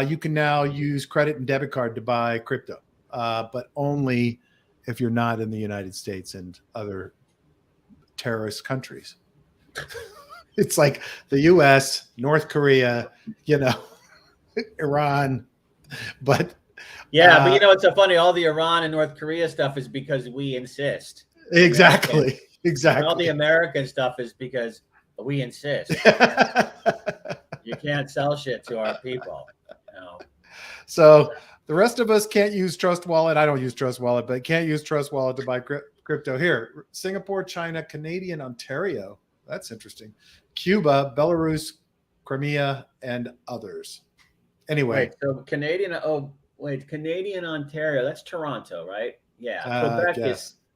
you can now use credit and debit card to buy crypto, but only if you're not in the United States and other terrorist countries. It's like the U.S., North Korea, Iran, but yeah, but it's so funny. All the Iran and North Korea stuff is because we insist. Exactly. All the American stuff is because we insist. You can't sell shit to our people. So the rest of us can't use Trust Wallet. I don't use Trust Wallet, but can't use Trust Wallet to buy crypto. Here, Singapore, China, Canadian, Ontario. That's interesting. Cuba, Belarus, Crimea, and others. Anyway. Wait, so Canadian Ontario. That's Toronto, right? Yeah.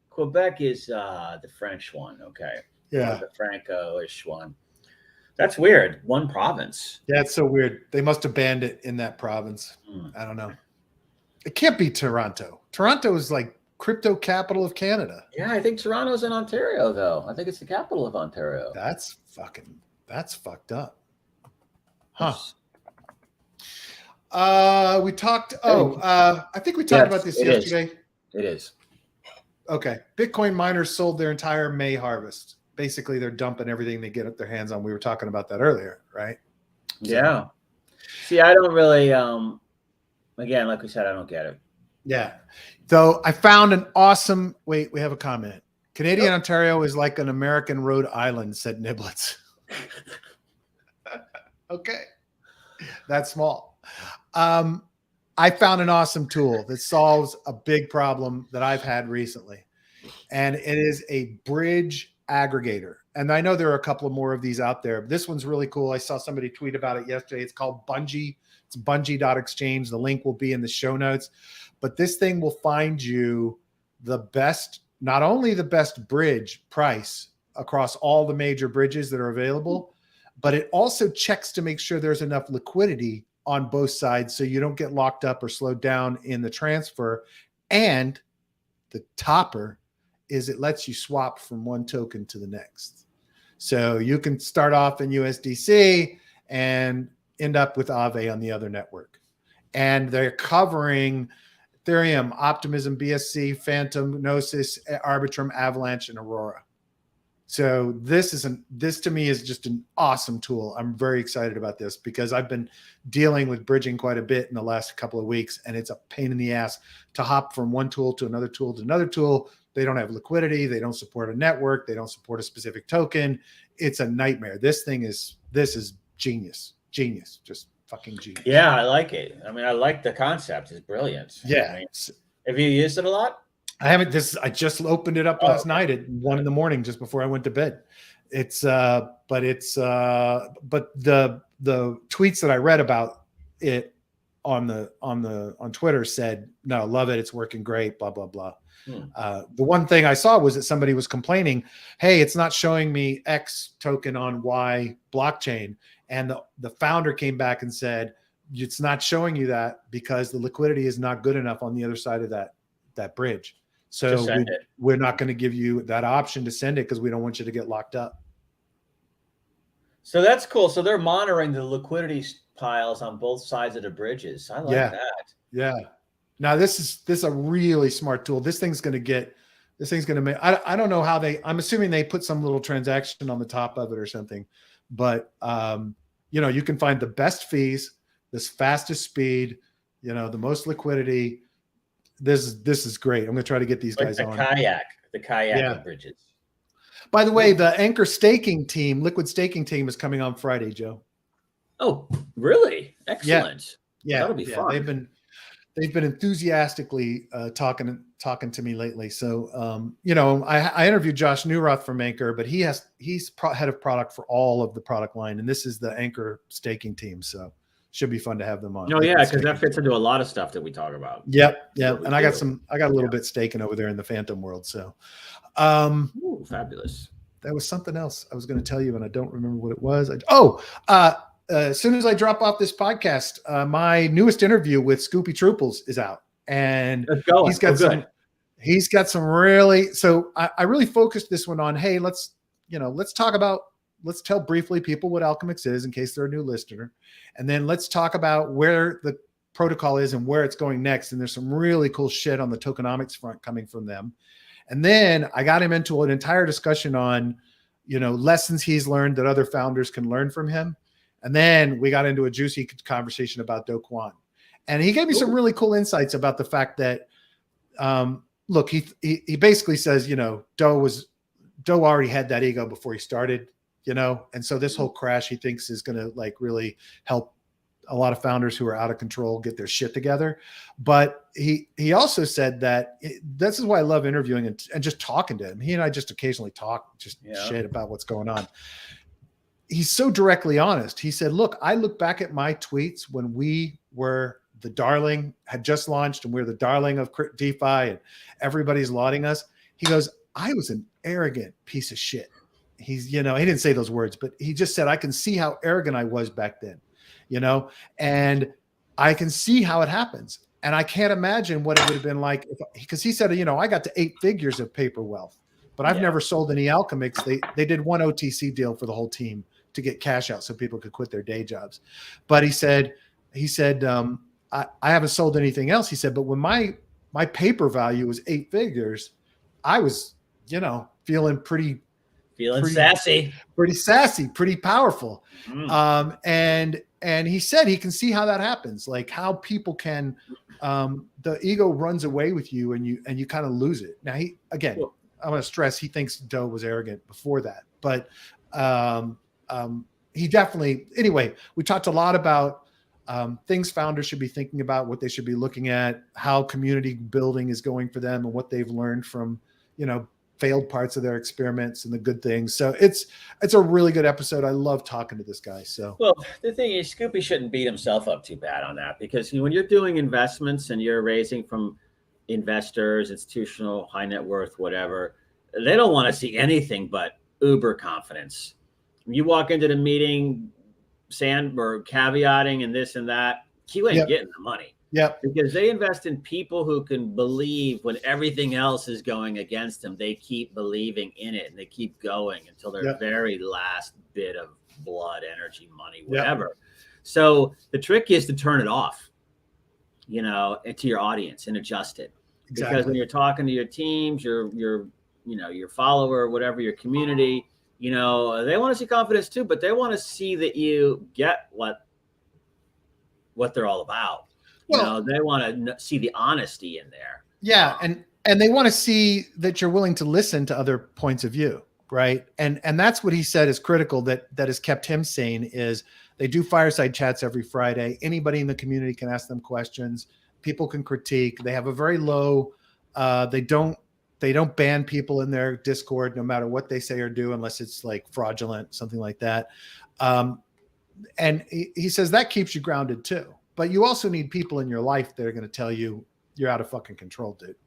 Quebec is the French one. Okay. Yeah. The Franco-ish one. That's weird. One province. Yeah, it's so weird. They must have banned it in that province. I don't know. It can't be Toronto. Toronto is like crypto capital of Canada. Yeah, I think Toronto's in Ontario, though. I think it's the capital of Ontario. That's fucked up. Huh. We talked. I think we talked about this yesterday. It is. Okay. Bitcoin miners sold their entire May harvest. Basically, they're dumping everything they get their hands on. We were talking about that earlier, right? Yeah. See, I don't really, again, like we said, I don't get it. Yeah. So I found an awesome, wait, we have a comment. Canadian Ontario is like an American Rhode Island, said Niblets. Okay. That's small. I found an awesome tool that solves a big problem that I've had recently. And it is a bridge aggregator. And I know there are a couple of more of these out there, but this one's really cool. I saw somebody tweet about it yesterday. It's called Bungee. It's bungee.exchange. The link will be in the show notes. But this thing will find you the best, not only the best bridge price across all the major bridges that are available, but it also checks to make sure there's enough liquidity on both sides so you don't get locked up or slowed down in the transfer. And the topper is it lets you swap from one token to the next. So you can start off in USDC and end up with Aave on the other network. And they're covering Ethereum, Optimism, BSC, Phantom, Gnosis, Arbitrum, Avalanche, and Aurora. So this to me is just an awesome tool. I'm very excited about this because I've been dealing with bridging quite a bit in the last couple of weeks, and it's a pain in the ass to hop from one tool to another tool to another tool. They don't have liquidity. They don't support a network. They don't support a specific token. It's a nightmare. This is genius, just fucking genius. Yeah, I like it. I mean, I like the concept. It's brilliant. Yeah. I mean, have you used it a lot? I haven't. I just opened it up last night at 1 a.m, just before I went to bed. But the tweets that I read about it on Twitter said, no, love it. It's working great. Blah, blah, blah. The one thing I saw was that somebody was complaining, hey, it's not showing me X token on Y blockchain. And the founder came back and said, it's not showing you that because the liquidity is not good enough on the other side of that bridge. So we're not going to give you that option to send it because we don't want you to get locked up. So that's cool. So they're monitoring the liquidity piles on both sides of the bridges. I like that. Yeah. Now this is a really smart tool. This thing's going to make, I don't know how I'm assuming they put some little transaction on the top of it or something, but you can find the best fees, this fastest speed, the most liquidity. This is great. I'm going to try to get these guys on. The kayak bridges. By the way, the Anchor staking team, liquid staking team is coming on Friday, Joe. Oh, really? Excellent. Yeah. That'll be fun. they've been enthusiastically talking to me lately. So, you know, I interviewed Josh Newroth from Anchor, but he's head of product for all of the product line, and this is the Anchor staking team. So, should be fun to have them on. Oh yeah, because that fits into a lot of stuff that we talk about. Yep. And I got a little bit staking over there in the Phantom world. So, Ooh, fabulous. That was something else I was going to tell you, and I don't remember what it was. As soon as I drop off this podcast, my newest interview with Scoopy Trooples is out, and he's got some really. So I really focused this one on, hey, let's tell briefly people what Alchemix is in case they're a new listener, and then let's talk about where the protocol is and where it's going next. And there's some really cool shit on the tokenomics front coming from them. And then I got him into an entire discussion on, lessons he's learned that other founders can learn from him. And then we got into a juicy conversation about Do Kwon. And he gave me some really cool insights about the fact that, look, he basically says, Do already had that ego before he started, and so this whole crash he thinks is going to really help a lot of founders who are out of control get their shit together. But he also said that this is why I love interviewing and just talking to him. He and I just occasionally talk shit about what's going on. He's so directly honest. He said, look, I look back at my tweets when we were the darling, had just launched, and we're the darling of DeFi and everybody's lauding us. He goes, I was an arrogant piece of shit. He didn't say those words, but he just said, I can see how arrogant I was back then. And I can see how it happens. And I can't imagine what it would have been like because he said, I got to 8 figures of paper wealth, but I've never sold any Alchemix. They did one OTC deal for the whole team to get cash out so people could quit their day jobs. But he said, I haven't sold anything else. He said, but when my paper value was 8 figures, I was, feeling pretty sassy, pretty powerful. And he said he can see how that happens, like how people can, the ego runs away with you and you kind of lose it. Now I want to stress, he thinks Do was arrogant before that, but he definitely, anyway, we talked a lot about things founders should be thinking about, what they should be looking at, how community building is going for them and what they've learned from, failed parts of their experiments and the good things. So it's a really good episode. I love talking to this guy. So, well, the thing is, Scoopy shouldn't beat himself up too bad on that, because when you're doing investments and you're raising from investors, institutional, high net worth, whatever, they don't want to see anything but uber confidence. You walk into the meeting, Sandberg caveating and this and that, you ain't getting the money. Yeah, because they invest in people who can believe when everything else is going against them. They keep believing in it and they keep going until their very last bit of blood, energy, money, whatever. So the trick is to turn it off, to your audience and adjust it. Exactly. Because when you're talking to your teams, your follower, whatever, your community, they want to see confidence too, but they want to see that you get what they're all about. Well, they want to see the honesty in there. Yeah, and they want to see that you're willing to listen to other points of view, right? And that's what he said is critical that has kept him sane. Is they do fireside chats every Friday. Anybody in the community can ask them questions. People can critique. They have a very low. They don't ban people in their Discord no matter what they say or do, unless it's like fraudulent, something like that. And he says that keeps you grounded too. But you also need people in your life that are going to tell you you're out of fucking control, dude.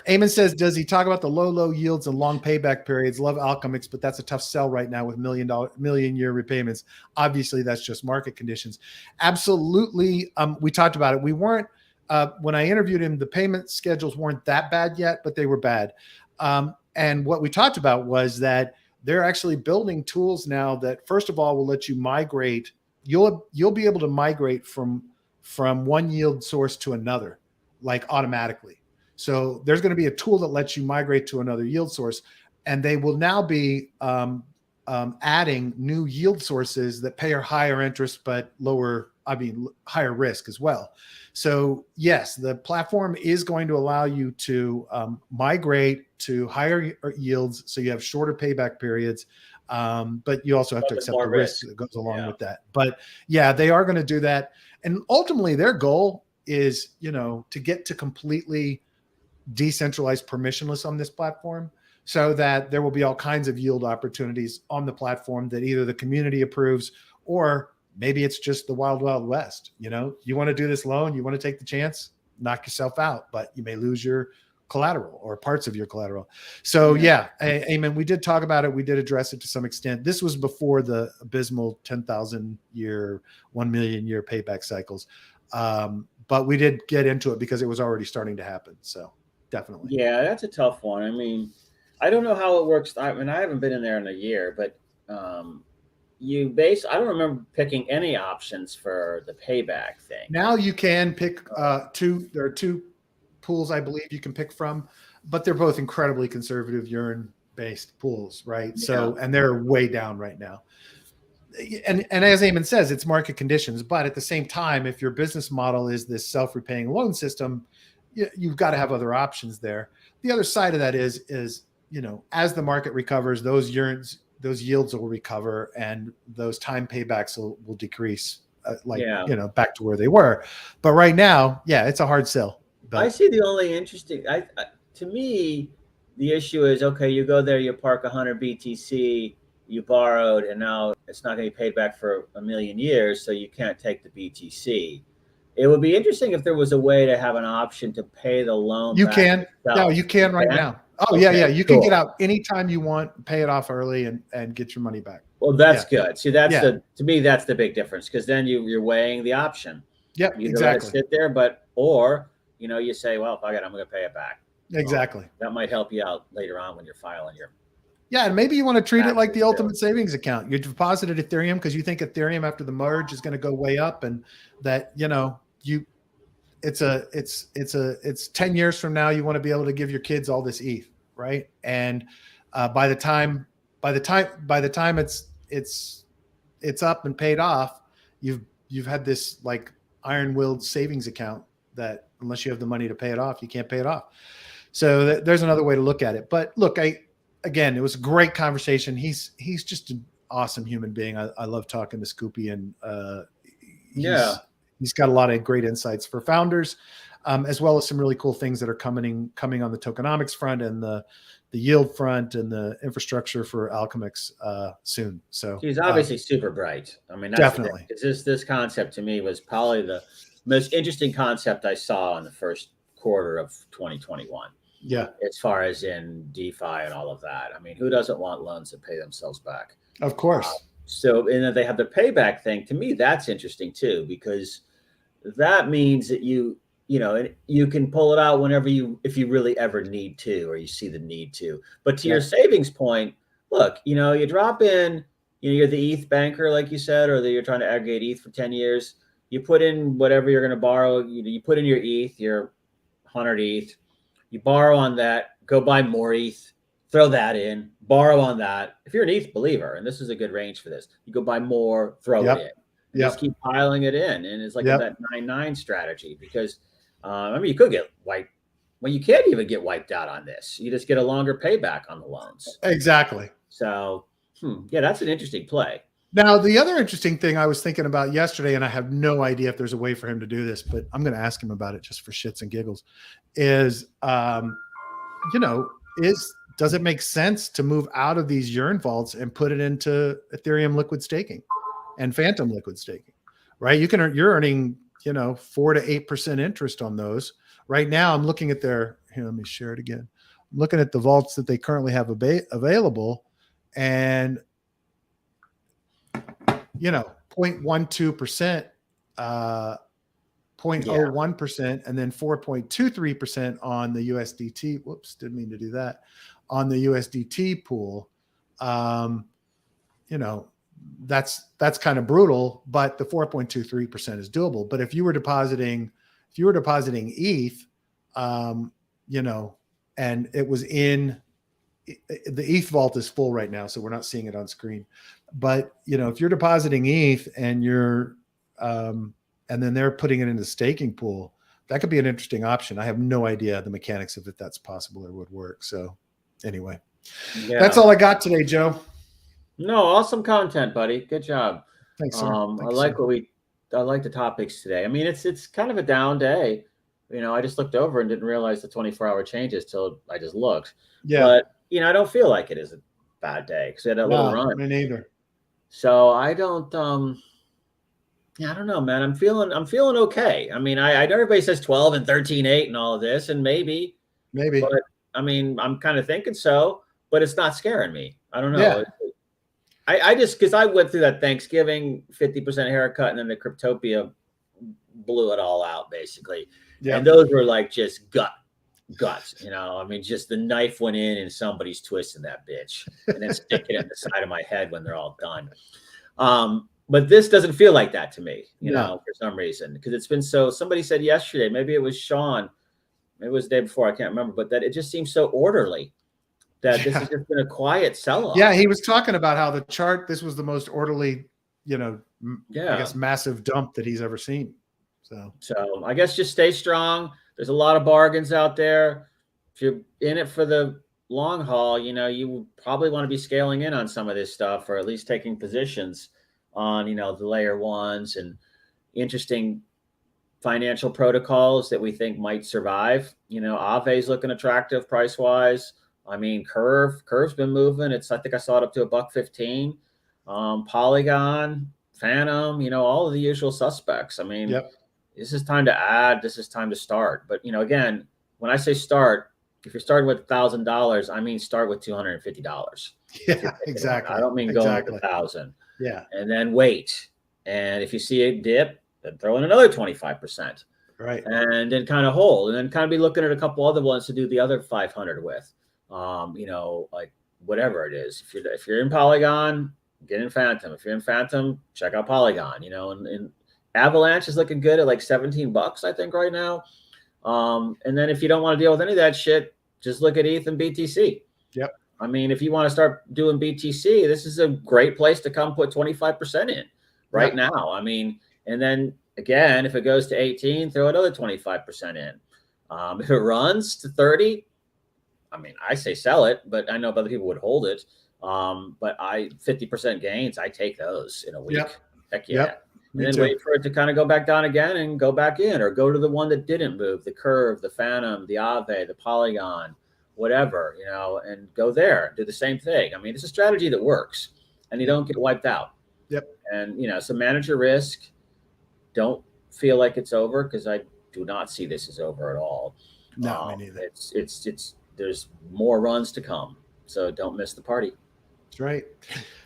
Eamon says, does he talk about the low yields and long payback periods? Love Alchemix, but that's a tough sell right now with million-year repayments. Obviously, that's just market conditions. Absolutely. We talked about it. We weren't, when I interviewed him, the payment schedules weren't that bad yet, but they were bad. And what we talked about was that they're actually building tools now that, first of all, will let you migrate. You'll be able to migrate from one yield source to another, like automatically. So there's going to be a tool that lets you migrate to another yield source, and they will now be adding new yield sources that pay a higher interest, but higher risk as well. So yes, the platform is going to allow you to migrate to higher yields. So you have shorter payback periods, but you also have to accept the risk that goes along with that. But yeah, they are going to do that. And ultimately their goal is, to get to completely decentralized permissionless on this platform, so that there will be all kinds of yield opportunities on the platform that either the community approves, or maybe it's just the wild, wild west. You want to do this loan, you want to take the chance, knock yourself out, but you may lose your collateral or parts of your collateral. So Amen. We did talk about it. We did address it to some extent. This was before the abysmal 10,000 year, 1 million year payback cycles. But we did get into it because it was already starting to happen. So definitely. Yeah, that's a tough one. I mean, I don't know how it works. I mean, I haven't been in there in a year, but I don't remember picking any options for the payback thing. Now you can pick two. There are two pools, I believe, you can pick from, but they're both incredibly conservative urine based pools, right? Yeah. So, and they're way down right now. And as Eamon says, it's market conditions, but at the same time, if your business model is this self-repaying loan system, you've got to have other options there. The other side of that is, as the market recovers, those yields will recover, and those time paybacks will decrease, back to where they were. But right now, it's a hard sell. But I see the only interesting, to me, the issue is, okay, you go there, you park 100 BTC, you borrowed, and now it's not going to be paid back for a million years, so you can't take the BTC. It would be interesting if there was a way to have an option to pay the loan. You can. No, you can right now. Oh, okay, yeah. You can get out anytime you want, pay it off early, and get your money back. Well, that's good. See, to me, that's the big difference, because then you're weighing the option. Yep, you exactly. Let it sit there, or you say, well, if I got it, I'm going to pay it back. Exactly. That might help you out later on when you're filing your. Yeah, and maybe you want to treat it like the ultimate savings account. You deposited Ethereum because you think Ethereum after the merge is going to go way up, and that it's 10 years from now you want to be able to give your kids all this ETH, right? And by the time it's up and paid off, you've had this like iron-willed savings account that unless you have the money to pay it off, you can't pay it off. So there's another way to look at it. But look, again, it was a great conversation. He's just an awesome human being. I love talking to Scoopy, and he's got a lot of great insights for founders, as well as some really cool things that are coming on the tokenomics front and the yield front and the infrastructure for Alchemix soon. So he's obviously super bright. I mean, definitely. This concept to me was probably the most interesting concept I saw in the first quarter of 2021. Yeah. As far as in DeFi and all of that. I mean, who doesn't want loans that pay themselves back? Of course. And then they have the payback thing. To me, that's interesting too, because that means that you can pull it out whenever if you really ever need to, or you see the need to. But to your savings point, look, you drop in, you're the ETH banker, like you said, or that you're trying to aggregate ETH for 10 years. You put in whatever you're going to borrow. You put in your ETH, your 100 ETH. You borrow on that, go buy more ETH, throw that in, borrow on that. If you're an ETH believer, and this is a good range for this, you go buy more, throw it in. Just keep piling it in. And it's like that 9-9 strategy, because you could get wiped. Well, you can't even get wiped out on this. You just get a longer payback on the loans. Exactly. So, that's an interesting play. Now, the other interesting thing I was thinking about yesterday, and I have no idea if there's a way for him to do this, but I'm going to ask him about it just for shits and giggles, is, does it make sense to move out of these urine vaults and put it into Ethereum liquid staking and Phantom liquid staking, right? You're earning, 4 to 8% interest on those. Right now, I'm looking at let me share it again. I'm looking at the vaults that they currently have available, and 0.12%, 0.01%, and then 4.23% on the USDT. Whoops, didn't mean to do that. On the USDT pool, that's kind of brutal, but the 4.23% is doable. But if you were depositing ETH, and it was in the ETH vault is full right now, so we're not seeing it on screen. But if you're depositing ETH and and then they're putting it in the staking pool, that could be an interesting option. I have no idea the mechanics of if that's possible or would work. So anyway, that's all I got today, Joe. No, awesome content, buddy. Good job. Thanks, sir. I like what we like the topics today. I mean, it's kind of a down day. I just looked over and didn't realize the 24-hour changes till I just looked. Yeah. But I don't feel like it is a bad day because it had a little run. Me neither. So I don't. Yeah, I don't know, man. I'm feeling okay. I mean, I know everybody says 12 and 13-8 and all of this, and maybe, but I mean, I'm kind of thinking so, but it's not scaring me. I don't know. Yeah. I just, because I went through that Thanksgiving 50% haircut, and then the Cryptopia blew it all out, basically. Yeah. And those were like just guts, I mean, just the knife went in and somebody's twisting that bitch and then sticking it in the side of my head when they're all done. But this doesn't feel like that to me, for some reason, because it's been somebody said yesterday, maybe it was Sean, maybe it was the day before, I can't remember, but that it just seems so orderly that this has just been a quiet sell-off. Yeah, he was talking about how the chart, this was the most orderly, I guess massive dump that he's ever seen. So I guess just stay strong. There's a lot of bargains out there. If you're in it for the long haul, you probably want to be scaling in on some of this stuff, or at least taking positions on, the layer ones and interesting financial protocols that we think might survive. Aave's looking attractive price wise. I mean, Curve's been moving. I think I saw it up to $1.15. Polygon, Phantom, all of the usual suspects. I mean, This is time to add. This is time to start. But again, when I say start, if you're starting with $1,000, I mean start with $250. Yeah, exactly. I don't mean going with $1,000. Yeah, and then wait. And if you see a dip, then throw in another 25%. Right. And then kind of hold, and then kind of be looking at a couple other ones to do the other 500 with. Like whatever it is. If you're in Polygon, get in Phantom. If you're in Phantom, check out Polygon. And Avalanche is looking good at like $17, I think, right now. And then if you don't want to deal with any of that shit, just look at ETH and BTC. Yep. I mean, if you want to start doing BTC, this is a great place to come put 25% in right now. I mean, and then again, if it goes to 18, throw another 25% in. If it runs to 30, I mean, I say sell it, but I know other people would hold it. But 50% gains, I take those in a week. Heck yeah. Yep. And then wait for it to kind of go back down again and go back in, or go to the one that didn't move, the Curve, the Phantom, the Aave, the Polygon, whatever, and go there, do the same thing. I mean, it's a strategy that works and you don't get wiped out. Yep. And, so manage your risk. Don't feel like it's over, because I do not see this as over at all. No, me neither. It's there's more runs to come. So don't miss the party. That's right.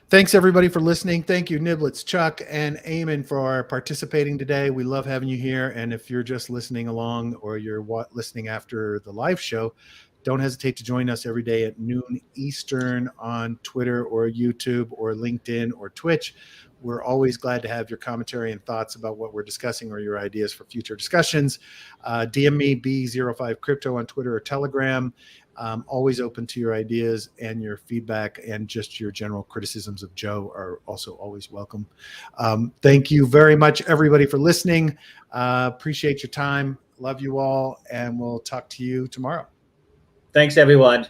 Thanks, everybody, for listening. Thank you, Niblets, Chuck, and Eamon for participating today. We love having you here. And if you're just listening along, or you're listening after the live show, don't hesitate to join us every day at noon Eastern on Twitter or YouTube or LinkedIn or Twitch. We're always glad to have your commentary and thoughts about what we're discussing, or your ideas for future discussions. DM me, B05Crypto on Twitter or Telegram. Always open to your ideas, and your feedback, and just your general criticisms of Joe are also always welcome. Thank you very much, everybody, for listening. Appreciate your time. Love you all, and we'll talk to you tomorrow. Thanks, everyone.